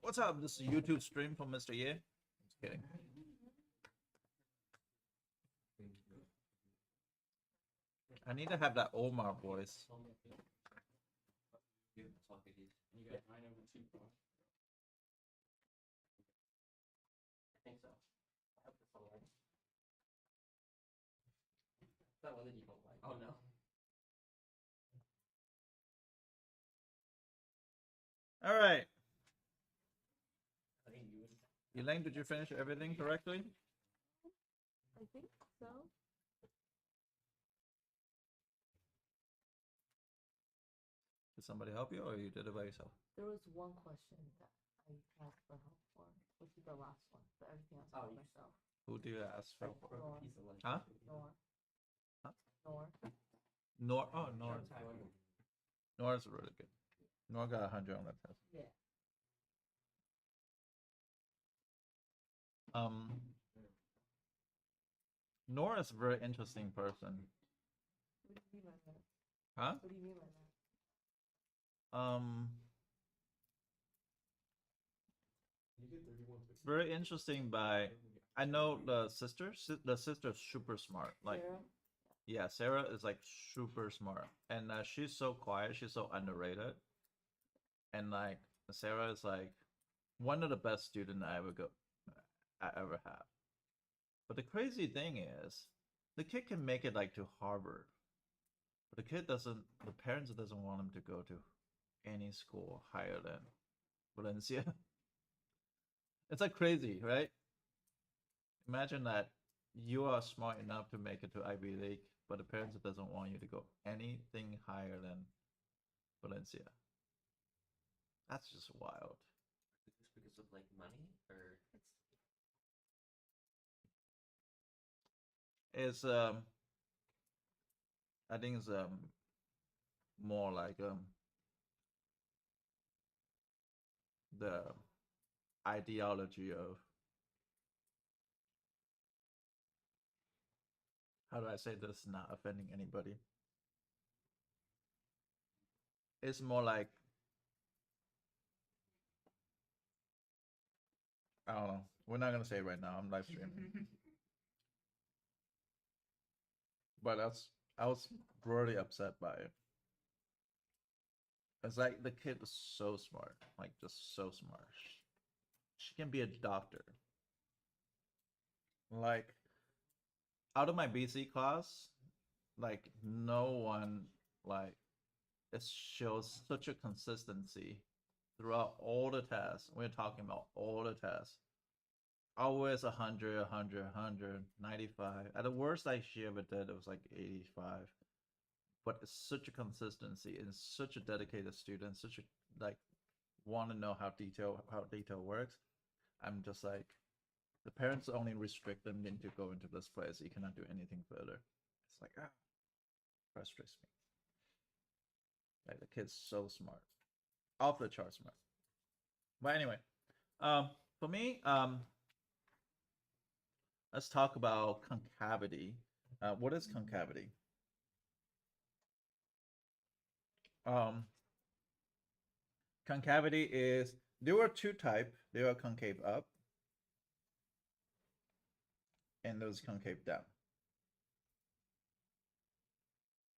What's up? This is a YouTube stream from Mr. Ye. Just kidding. I need to have that Omar voice. Oh no. All right. Elaine, did you finish everything correctly? I think so. Did somebody help you, or you did it by yourself? There was one question that I asked for help for, which is the last one, but everything else I did myself. Who do you ask for? Nor. Huh? Nor. Huh? Nor. Nor. Oh, Nor. Nor's really good. Nor got 100 on that test. Yeah. Nor is a very interesting person. What do you mean by that? Huh? What do you mean by that? Very interesting by, I know the sister. The sister's super smart. Like, Sarah? yeah, Sarah is like super smart, and she's so quiet. She's so underrated, and like Sarah is like one of the best students I ever have. But the crazy thing is, the kid can make it like to Harvard, but the kid doesn't. The parents doesn't want him to go to any school higher than Valencia. It's like crazy, right? Imagine that you are smart enough to make it to Ivy League, but the parents doesn't want you to go anything higher than Valencia. That's just wild. Is this because of like money or It's I think it's more like the ideology of, how do I say this not offending anybody? It's more like, I don't know. We're not gonna say it right now. I'm live streaming. But I was really upset by it. It's like the kid is so smart, like just so smart. She can be a doctor. Like, out of my BC class, like no one, like, it shows such a consistency throughout all the tests. We're talking about all the tests. Always 100, 100, 100, 95. At the worst I she ever did, it was like 85. But it's such a consistency and such a dedicated student, such a, like, want to know how detail works. I'm just like, the parents only restrict them into go into this place. You cannot do anything further. It's like, frustrates me. Like, the kid's so smart, off the chart smart. But anyway, for me, let's talk about concavity. What is concavity? Concavity is, there are two type. There are concave up and those concave down.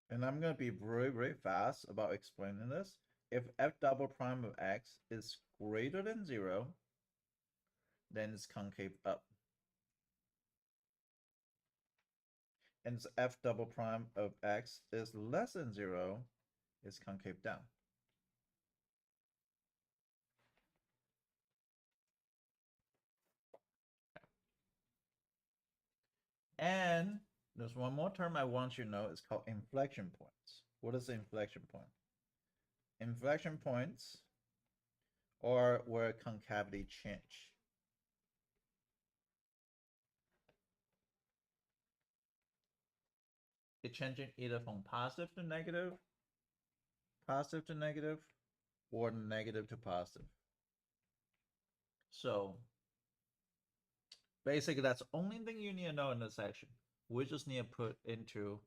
And I'm going to be very, very fast about explaining this. If f double prime of x is greater than 0, then it's concave up. And f double prime of x is less than 0, it's concave down. And there's one more term I want you to know. It's called inflection points. What is the inflection point? Inflection points are where concavity change. It changing either from positive to negative, or negative to positive. So basically, that's the only thing you need to know in this section. We just need to put into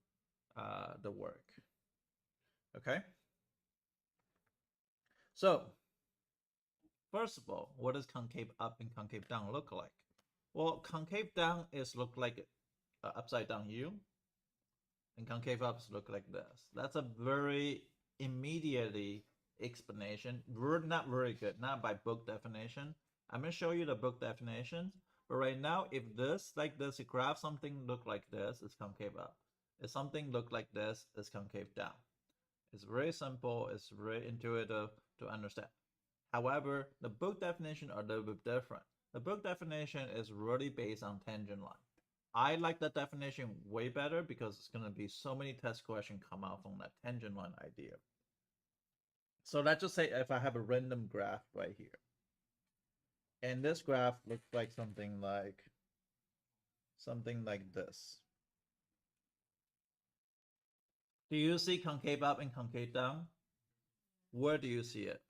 the work. Okay? So First of all, what does concave up and concave down look like? Well, concave down is look like upside down U, and concave ups look like this. That's a very immediately explanation. Not very good, not by book definition. I'm gonna show you the book definitions, but right now, if this like this, you graph something look like this, it's concave up. If something look like this, it's concave down. It's very simple. It's very intuitive to understand. However, the book definition are a little bit different. The book definition is really based on tangent line. I like that definition way better because it's going to be so many test questions come out from that tangent line idea. So let's just say if I have a random graph right here, and this graph looks like something like this. Do you see concave up and concave down? Where do you see it?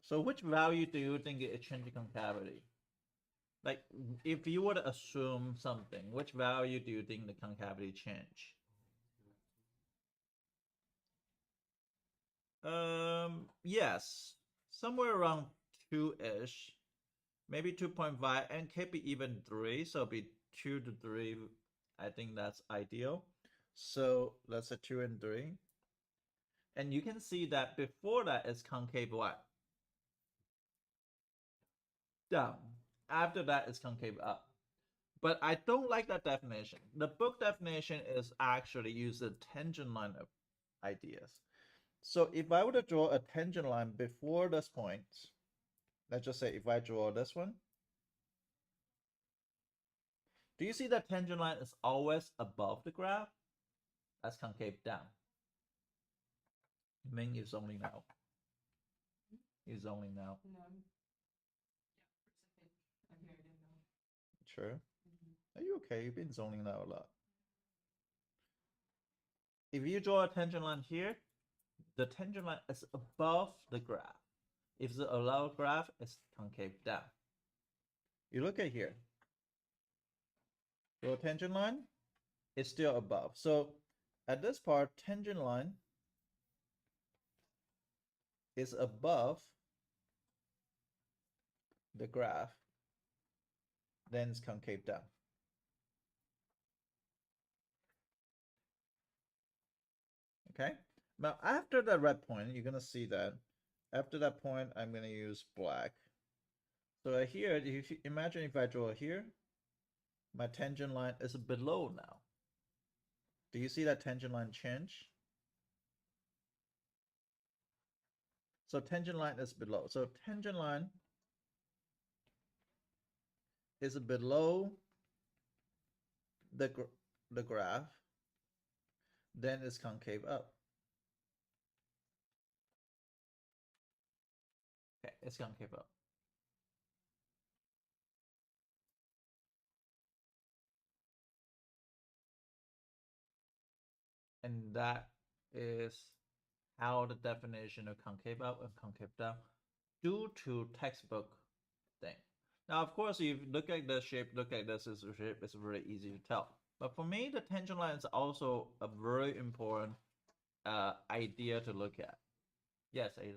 So which value do you think it changes concavity? Like, if you were to assume something, which value do you think the concavity change? Yes, somewhere around 2-ish, maybe 2.5, and could be even 3, so it'll be 2 to 3. I think that's ideal. So let's say 2 and 3. And you can see that before that is concave what? Down. After that is concave up. But I don't like that definition. The book definition is actually use the tangent line of ideas. So if I were to draw a tangent line before this point, let's just say if I draw this one, do you see that tangent line is always above the graph? That's concave down. Ming is zoning now. He's zoning now. No. Yeah, for a second. I'm here, I didn't know. Sure. Are you okay? You've been zoning out a lot. If you draw a tangent line here, the tangent line is above the graph. If the allowed graph, it's concave down. You look at here. Your tangent line is still above. So at this part, tangent line is above the graph, then it's concave down. Okay, now after the red point, you're gonna see that after that point, I'm gonna use black. So here, if you imagine if I draw here, my tangent line is below now. Do you see that tangent line change? So tangent line is below. So tangent line is below the graph, then it's concave up. Okay, it's concave up. And that is how the definition of concave up and concave down due to textbook thing. Now, of course, if you look at the shape, look at this is shape, it's very easy to tell. But for me, the tangent line is also a very important idea to look at. Yes, Aiden.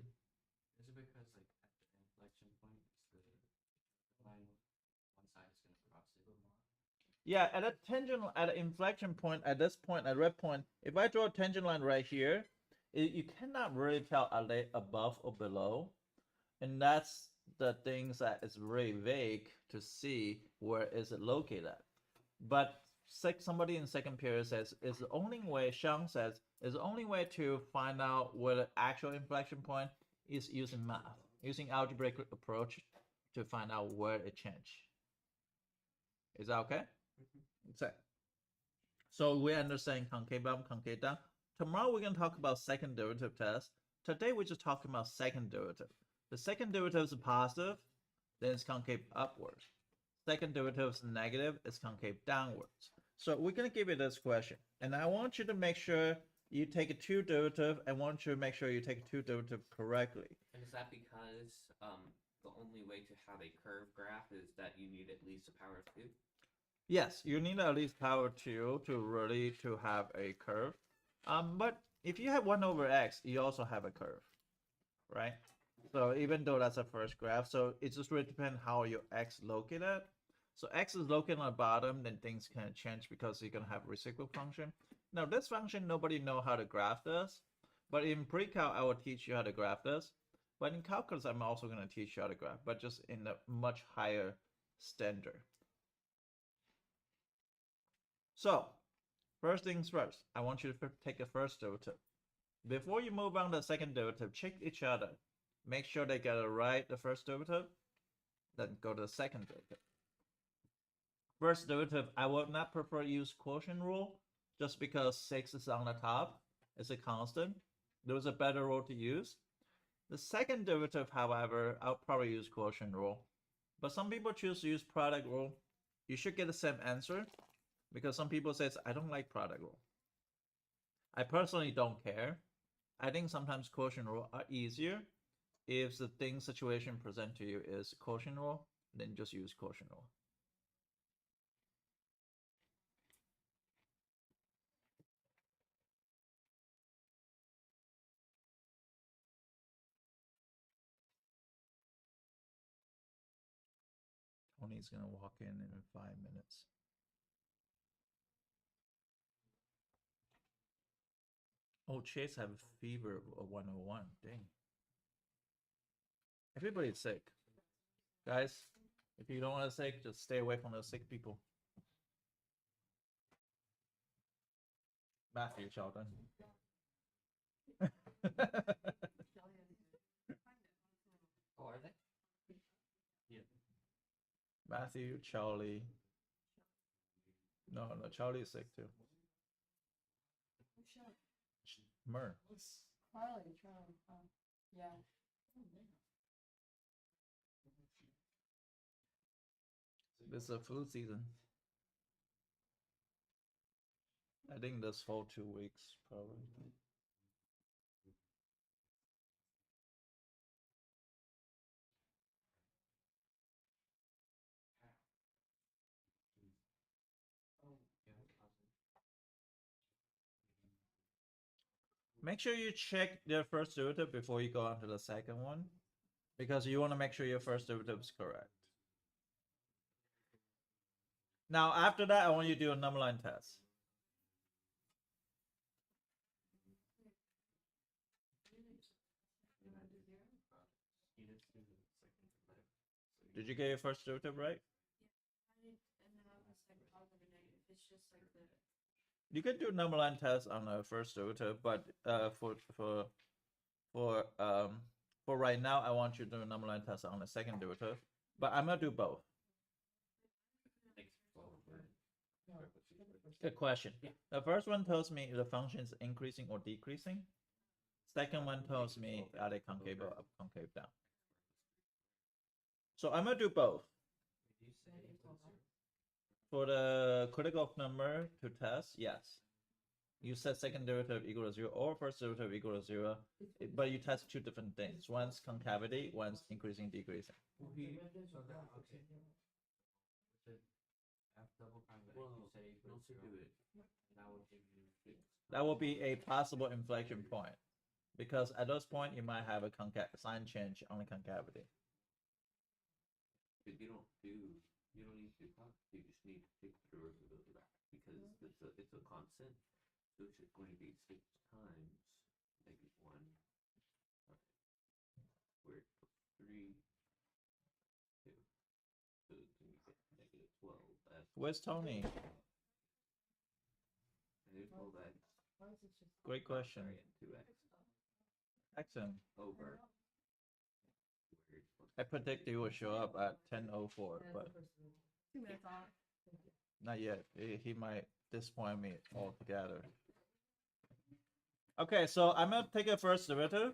Is it because like at the inflection point, the line one side is going to cross it more? Yeah, at a tangent, at an inflection point, at this point, at red point, if I draw a tangent line right here, you cannot really tell are they above or below, and that's the things that is very vague to see where is it located at. But somebody in second period says is the only way. Shang says is the only way to find out where the actual inflection point is using math, using algebraic approach to find out where it changed. Is that okay? So we understand concave up, concave down. Tomorrow we're going to talk about second derivative test. Today we're just talking about second derivative. The second derivative is positive, then it's concave upwards. Second derivative is negative, it's concave downwards. So we're going to give you this question. And I want you to make sure you take a two derivative. I want you to make sure you take a two derivative correctly. And is that because the only way to have a curved graph is that you need at least a power of 2? Yes, you need at least power 2 to really to have a curve. But if you have 1 over x, you also have a curve, right? So even though that's a first graph, so it just really depends how your x located. So x is located on the bottom, then things can change because you're gonna have reciprocal function. Now this function, nobody know how to graph this, but in pre-calc, I will teach you how to graph this. But in calculus, I'm also gonna teach you how to graph, but just in a much higher standard. So first things first, I want you to take a first derivative. Before you move on to the second derivative, check each other. Make sure they get it right, the first derivative, then go to the second derivative. First derivative, I would not prefer use quotient rule, just because 6 is on the top, it's a constant. There's a better rule to use. The second derivative, however, I'll probably use quotient rule. But some people choose to use product rule. You should get the same answer, because some people say, I don't like product rule. I personally don't care. I think sometimes quotient rule are easier. If the thing situation present to you is quotient rule, then just use quotient rule. Tony's gonna walk in 5 minutes. Oh, Chase have a fever of 101. Dang. Everybody's sick. Guys, if you don't want to sick, just stay away from those sick people. Matthew Sheldon. Oh, are they? Yeah. Matthew, Charlie. No, Charlie is sick too. Mer. It's Charlie, Charlie. Yeah. This is a flu season. I think this whole 2 weeks probably. Make sure you check their first derivative before you go on to the second one, because you want to make sure your first derivative is correct. Now, after that, I want you to do a number line test. Did you get your first derivative right? You can do a number line test on the first derivative, but for right now, I want you to do a number line test on the second derivative. But I'm gonna do both. Good question. The first one tells me if the function is increasing or decreasing. Second one tells me are they concave or up, concave down. So I'm gonna do both. For the critical number to test, yes. You set second derivative equal to 0 or first derivative equal to 0, but you test two different things. One's concavity, one's increasing, decreasing. That will be a possible inflection point, because at this point you might have a sign change on the concavity. But you don't need to talk. You just need to take the derivative of that, because it's a constant, so it's just going to be 6 times -1. Where 3, 2, so then you get -12. That's Where's Tony? -12x. Great question. Sorry, 2x Excellent. over. I predict he will show up at 10:04, but 2 minutes on. not yet. He might disappoint me altogether. Okay, so I'm gonna take a first derivative.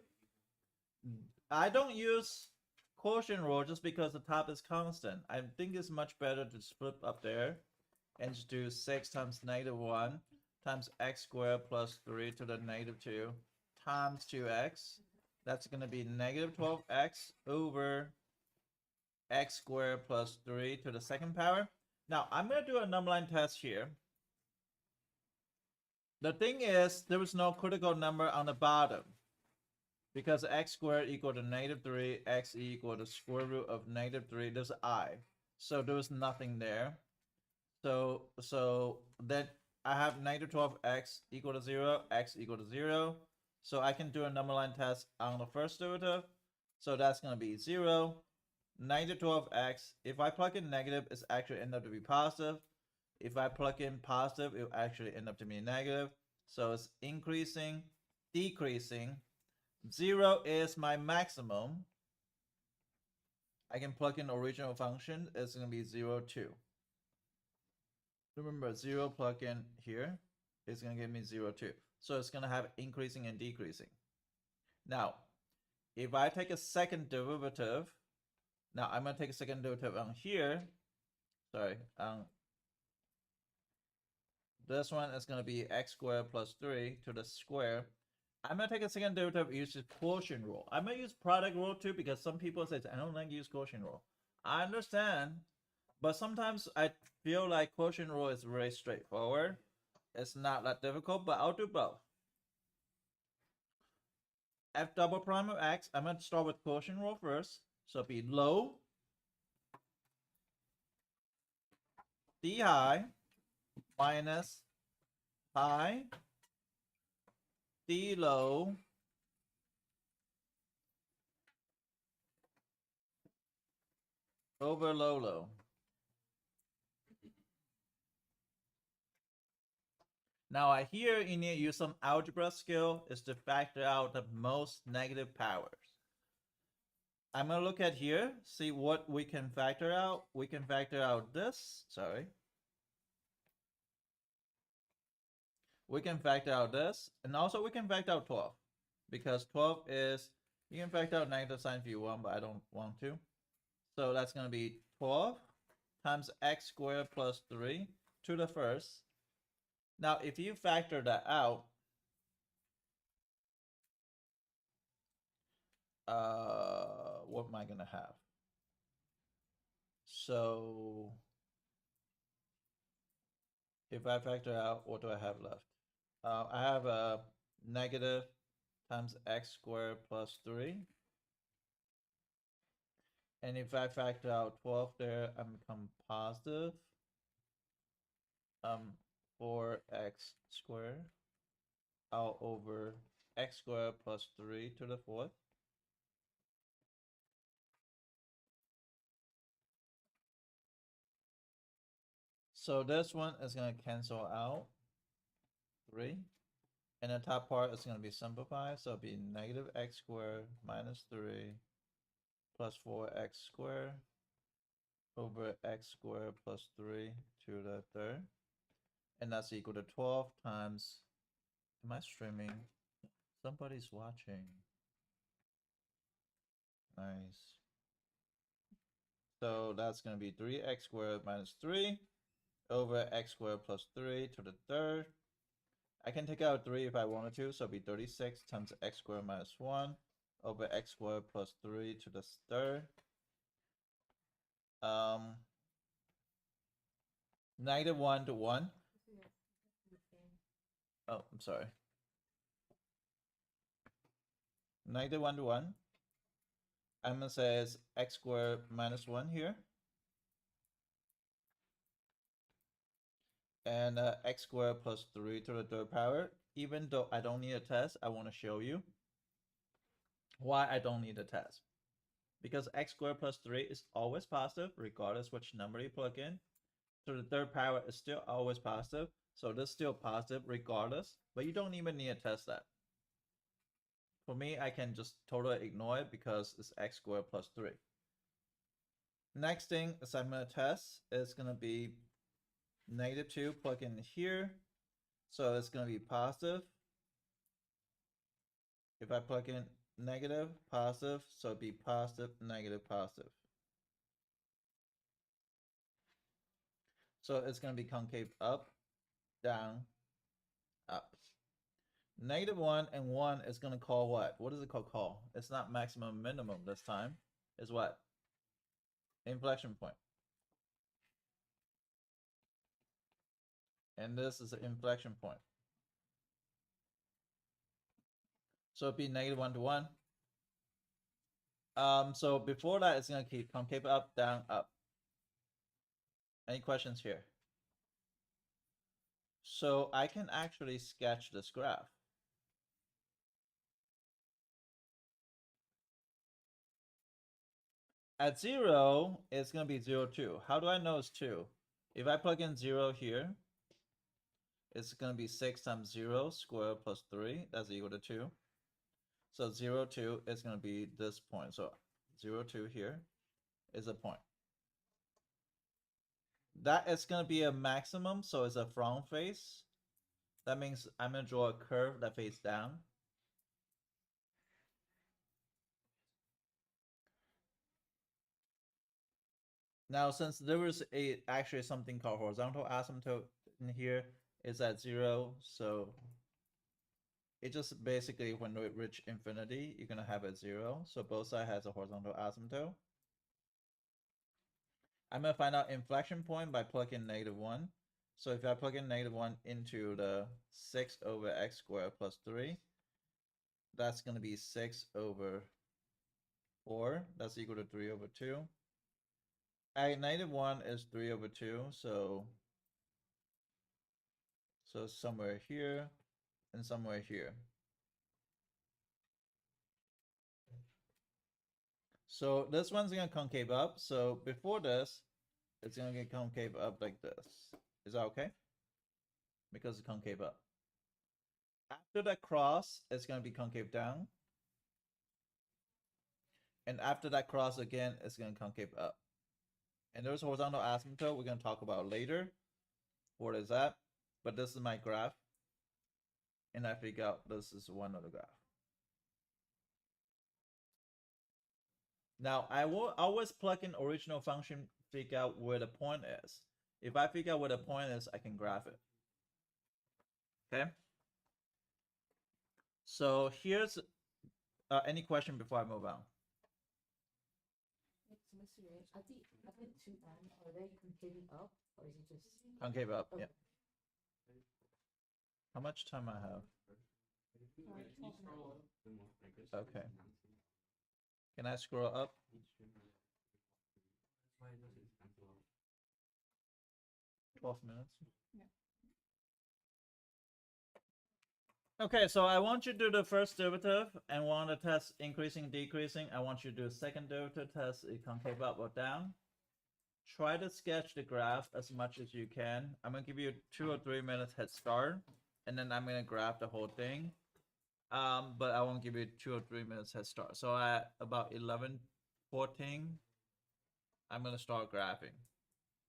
I don't use quotient rule just because the top is constant. I think it's much better to split up there and just do 6 times -1 times x squared plus 3 to the -2 times 2x. That's going to be -12x over x squared plus 3 to the second power. Now I'm gonna do a number line test here. The thing is, there is no critical number on the bottom because x squared equal to -3, x equal to square root of -3. There's I, so there was nothing there. So then I have -12x equal to 0, x equal to 0. So I can do a number line test on the first derivative. So that's gonna be 0. -12x. If I plug in negative, it's actually end up to be positive. If I plug in positive, it will actually end up to be negative. So it's increasing, decreasing. 0 is my maximum. I can plug in the original function. It's going to be 0, 2. Remember, 0 plug in here is going to give me 0, 2. So it's going to have increasing and decreasing. Now, if I take a second derivative, now I'm going to take a second derivative on here. Sorry, this one is going to be x squared plus 3 to the square. I'm going to take a second derivative using quotient rule. I'm going to use product rule too because some people say, I don't like to use quotient rule. I understand, but sometimes I feel like quotient rule is very straightforward. It's not that difficult, but I'll do both. F double prime of x, I'm going to start with quotient rule first. So it'll be low d high minus high d low over low low. Now I hear you need to use some algebra skill is to factor out the most negative powers. I'm gonna look at here, see what we can factor out. We can factor out this, sorry. We can factor out this, and also we can factor out 12. Because 12 is, you can factor out negative sign if you want, but I don't want to. So that's gonna be 12 times x squared plus 3 to the first. Now, if you factor that out, what am I gonna have? So, if I factor out, what do I have left? I have a negative times x squared plus 3. And if I factor out 12 there, I become positive. 4x squared all over x squared plus 3 to the 4th. So this one is going to cancel out 3. And the top part is going to be simplified. So it'll be negative x squared minus 3 plus 4x squared over x squared plus 3 to the third. And that's equal to 12 times, am I streaming? Somebody's watching. Nice. So that's going to be 3x squared minus 3 over x squared plus 3 to the third. I can take out 3 if I wanted to, so it'll be 36 times x squared minus 1 over x squared plus 3 to the third. Negative 1 to 1. Oh, I'm sorry. Negative 1 to 1. I'm going to say it's x squared minus 1 here. And x squared plus 3 to the third power. Even though I don't need a test, I want to show you why I don't need a test. Because x squared plus 3 is always positive, regardless which number you plug in. So the third power is still always positive. So this is still positive regardless, but you don't even need to test that. For me, I can just totally ignore it because it's x squared plus 3. Next thing is I'm going to test is going to be negative 2, plug in here. So it's going to be positive. If I plug in negative, positive, so it'd be positive, negative, positive. So it's going to be concave up, down, up. Negative 1 and 1 is going to call what? What is it called call? It's not maximum minimum this time. It's what? Inflection point. and this is the inflection point. So it'd be -1 to 1. So before that, it's gonna keep concave up, down, up. Any questions here? So I can actually sketch this graph. At 0, it's gonna be 0, 2. How do I know it's 2? If I plug in 0 here, it's gonna be 6 times 0 squared plus 3. That's equal to 2. So 0, 2 is gonna be this point. So 0, 2 here is a point. That is gonna be a maximum, so it's a front face. That means I'm gonna draw a curve that faces down. Now, since there is actually something called horizontal asymptote in here, it's at 0, so it just basically when we reach infinity, you're gonna have it 0. So both sides has a horizontal asymptote. I'm gonna find out inflection point by plugging -1. So if I plug in -1 into the 6 over x squared plus 3, that's gonna be 6 over 4. That's equal to 3 over 2. At -1 is 3 over 2, so somewhere here and somewhere here. So this one's gonna concave up. So before this, it's gonna get concave up like this. Is that okay? Because it's concave up. After that cross, it's gonna be concave down. And after that cross again, it's gonna concave up. And there's horizontal asymptote we're gonna talk about later. What is that? But this is my graph. And I figure out this is one of the graph. Now, I will always plug in original function, figure out where the point is. If I figure out where the point is, I can graph it. Okay? So here's any question before I move on? Mr. Ray, at the 2 end, are they concaving up, or is it just Concave up, okay? yeah. How much time I have? Okay. Can I scroll up? Why does it cancel out? 12 minutes. Okay, so I want you to do the first derivative and want to test increasing, decreasing. I want you to do the second derivative, test it concave up or down. Try to sketch the graph as much as you can. I'm gonna give you 2 or 3 minutes head start, and then I'm gonna graph the whole thing. But I won't give you 2 or 3 minutes head start. So at about 11:14, I'm gonna start graphing.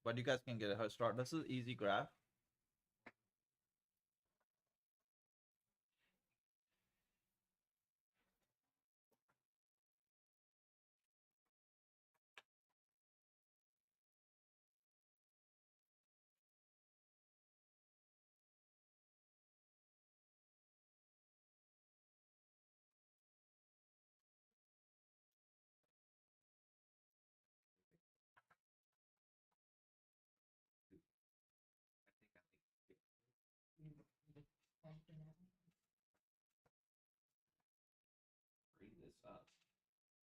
But you guys can get a head start. This is easy graph. Bring this up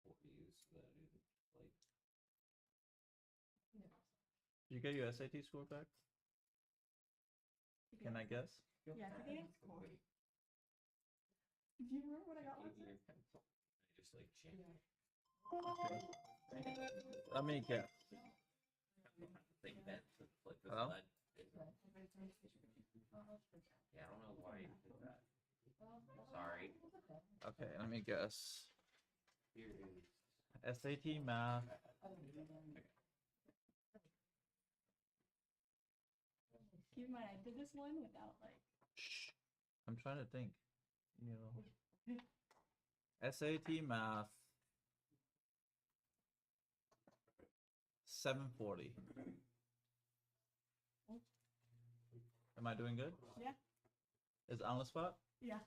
for you so that it like Did you get your SAT score back? Can I guess? Yeah, I think it's cool. Do you remember what I got last give me time? your pencil. I just like jam. Let me guess. Thing bent to like the Hello? lead. Yeah, I don't know why you did that. Sorry. Okay, let me guess. Here is SAT math. Keep in mind, I did this one without like. Shh. I'm trying to think. You know. SAT math. 740. Am I doing good? Yeah. Is it on the spot? Yeah.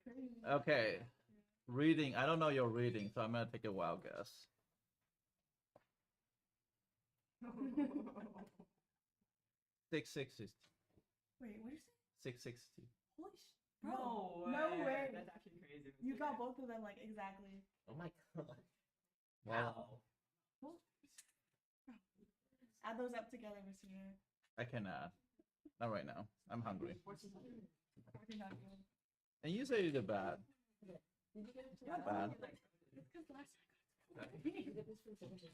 Crazy. Okay. Reading. I don't know your reading, so I'm gonna take a wild guess. 660. Wait, what did you say? 660. Holy sh! No No way. That's actually crazy. You got both of them like exactly. Oh my god. Wow. Add those up together, Mr. J. I cannot. Not right now. I'm hungry. 1400. Already not good. And you say you did bad. Did you get it? Yeah, Bad. it's because last Did you get this from secondary?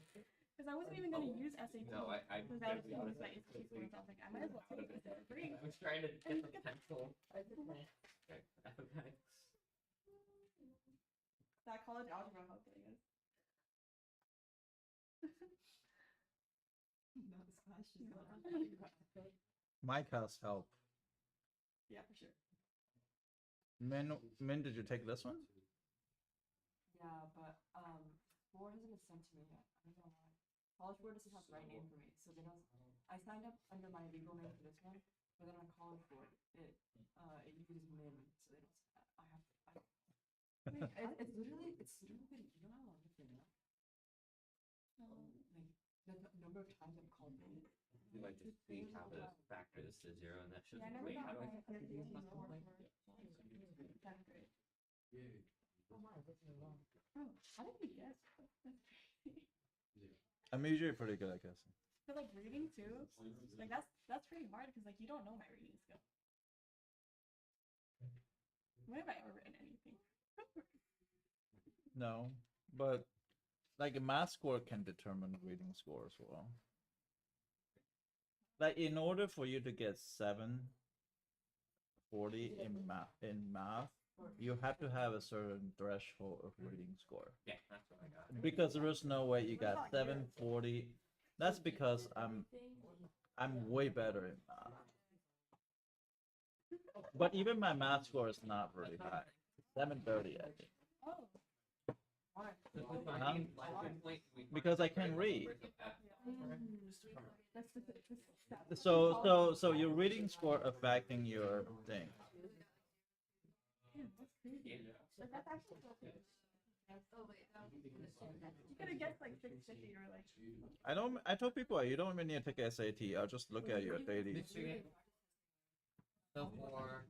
because I wasn't even gonna use SAT. No, I Because I was gonna use my ACT scores. I was like, I might as well take this for free. I was trying to get the pencil. I did that. Okay, thanks. That college algebra helped, I guess. No, this class just got on. My cows help. Yeah, for sure. Min, did you take this one? Yeah, but 4 hasn't been sent to me yet. I don't know why. College Board doesn't have the right name for me, so they don't. I signed up under my legal name for this one, but then on College Board, it uses Min, so they don't. I have to. It's literally been. You know how long it's been now? Like the number of times I've called Min. You might just see how to factor this to 0, and that's just Yeah, I never wait. got How do I my factor SAT this? score for 10th grade. Oh my, this is long. Oh, how did you guess? I'm usually pretty good at guessing. For like reading too, like that's pretty hard because like you don't know my reading skill. When have I ever written anything? No, but like a math score can determine reading score as well. Like in order for you to get 740 in math, you have to have a certain threshold of reading score. Yeah, that's what I got. Because there is no way you What got about yours? 740. That's because I'm way better in math. But even my math score is not really high. 730, I think. Oh, Why? Because I can read. that's the So your reading score affecting your thing. Damn, that's crazy. But that's actually so good. You could have guessed like 650 or like. I told people you don't even need to take a SAT. I'll just look at your daily. So for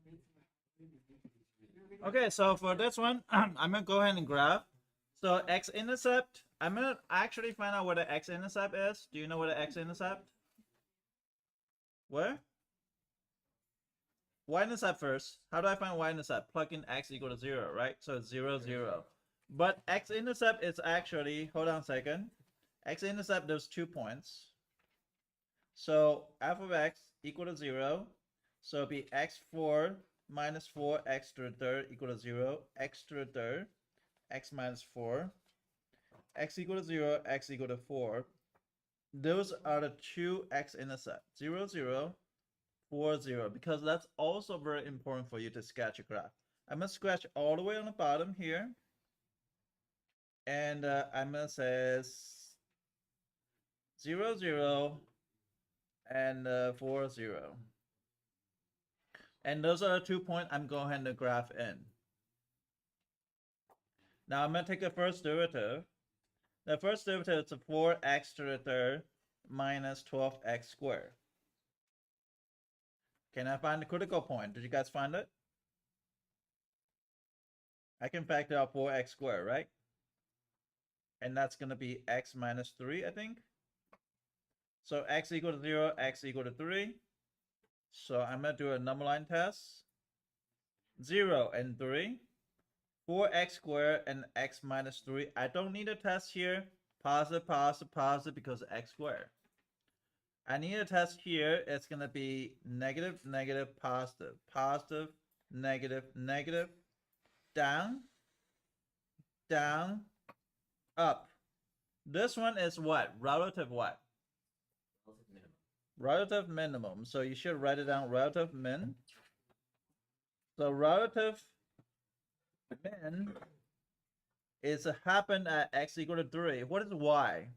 Okay, so for this one, I'm gonna go ahead and graph. So x-intercept, I'm gonna actually find out what the x-intercept is. Do you know what the x-intercept? Where? Y-intercept first. How do I find y-intercept? Plug in x equal to 0, right? So it's 0, 0. But x-intercept is actually, hold on a second. X-intercept, there's 2 points. So f of x equal to 0. So it'll be x4 minus 4 x to the third equal to 0. X to the third, x minus 4. X equal to 0, x equal to 4. Those are the 2 x-intercepts. 0, 0, 4, 0. Because that's also very important for you to sketch a graph. I'm going to scratch all the way on the bottom here. And I'm going to say 0, 0, and 4, 0. And those are the 2 points I'm going to graph in. Now I'm going to take the first derivative. The first derivative is 4x to the third minus 12x squared. Can I find the critical point? Did you guys find it? I can factor out 4x squared, right? And that's going to be x minus 3, I think. So x equal to 0, x equal to 3. So I'm going to do a number line test. 0 and 3. 4x squared and x minus 3. I don't need a test here. Positive, positive, positive because x squared. I need a test here. It's going to be negative, negative, positive. Positive, negative, negative. Down, down, up. This one is what? Relative what? Relative minimum. So you should write it down, relative min. So relative min is happen at x equal to 3. What is y?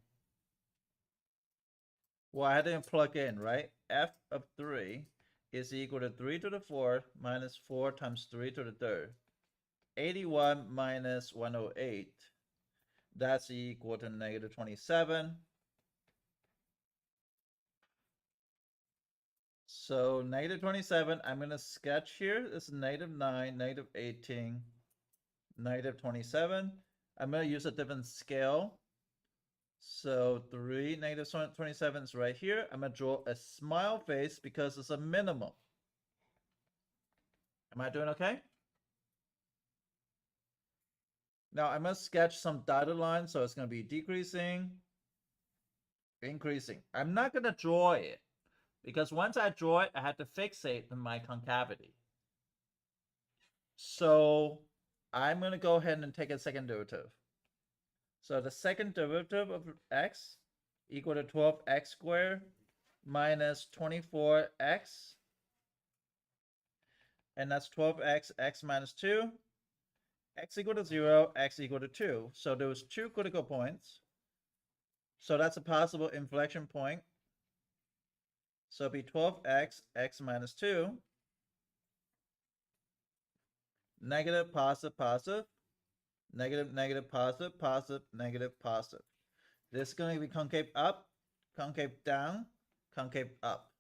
Well, I had to plug in, right? F of 3 is equal to 3 to the 4th minus 4 times 3 to the 3rd. 81 minus 108. That's equal to negative 27. So negative 27, I'm gonna sketch here. This is negative 9, negative 18, negative 27. I'm gonna use a different scale. So 3, negative 27 is right here. I'm gonna draw a smile face because it's a minimum. Am I doing okay? Now I'm gonna sketch some dotted lines, so it's gonna be decreasing, increasing. I'm not gonna draw it because once I draw it, I have to fixate my concavity. So I'm gonna go ahead and take a second derivative. So the second derivative of x equal to 12x squared minus 24x, and that's 12x, x minus 2, x equal to 0, x equal to 2. So those two critical points. So that's a possible inflection point. So it'll be 12x, x minus 2, negative, positive, positive, negative, negative, positive, positive, negative, positive. This is going to be concave up, concave down, concave up.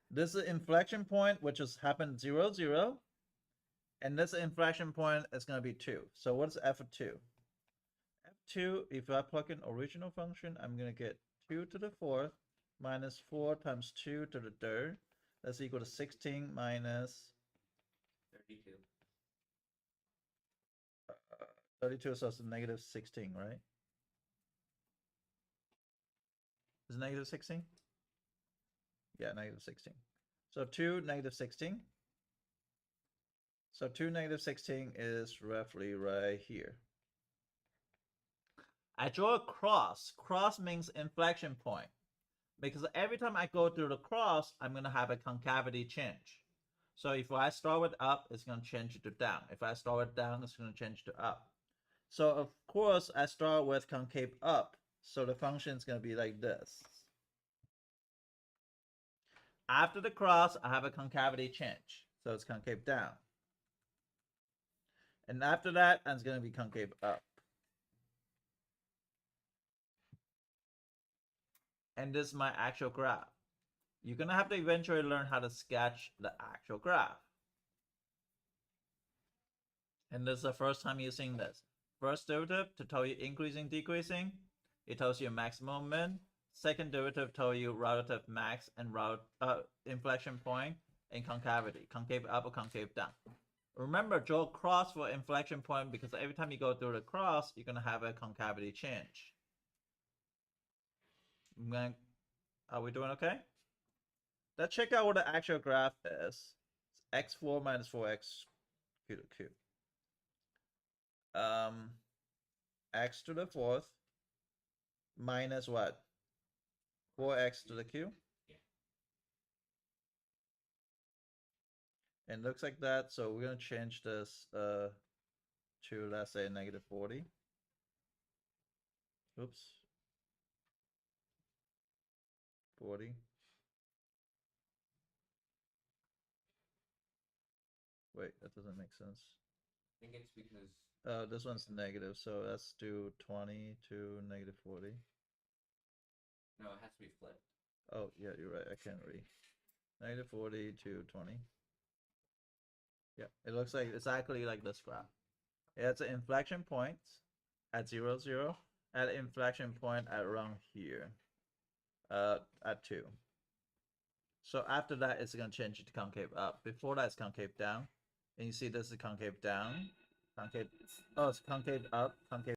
This is an inflection point, which has happened 0, 0. And this inflection point is going to be 2. So what's f of 2? F2, if I plug in original function, I'm going to get 2 to the 4th minus 4 times 2 to the 3rd. That's equal to 16 minus 32. 32, so it's a negative 16, right? Is it negative 16? Yeah, negative 16. So 2, negative 16. So 2, negative 16 is roughly right here. I draw a cross. Cross means inflection point. Because every time I go through the cross, I'm going to have a concavity change. So if I start with up, it's going to change to down. If I start with down, it's going to change to up. So of course, I start with concave up. So the function is going to be like this. After the cross, I have a concavity change. So it's concave down. And after that, it's going to be concave up. And this is my actual graph. You're going to have to eventually learn how to sketch the actual graph. And this is the first time you're seeing this. First derivative to tell you increasing, decreasing. It tells you maximum, min. Second derivative tells you relative max and inflection point and concavity. Concave up or concave down. Remember, draw cross for inflection point because every time you go through the cross, you're going to have a concavity change. Are we doing okay? Let's check out what the actual graph is. It's x4 minus 4x q to q. X to the 4th minus what? 4x to the q? Yeah. And looks like that. So we're going to change this to, let's say, negative 40. Oops. 40. Wait, that doesn't make sense. I think it's because This one's negative, so let's do 20 to negative 40. no, it has to be flipped. Oh, yeah, you're right. I can't read. Negative 40 to 20. Yeah, it looks like exactly like this graph. It's an inflection point at 0, 0, at an inflection point at around here, at 2. So after that, it's going to change it to concave up. Before that, it's concave down. And you see this is concave down, concave, oh, it's concave up, concave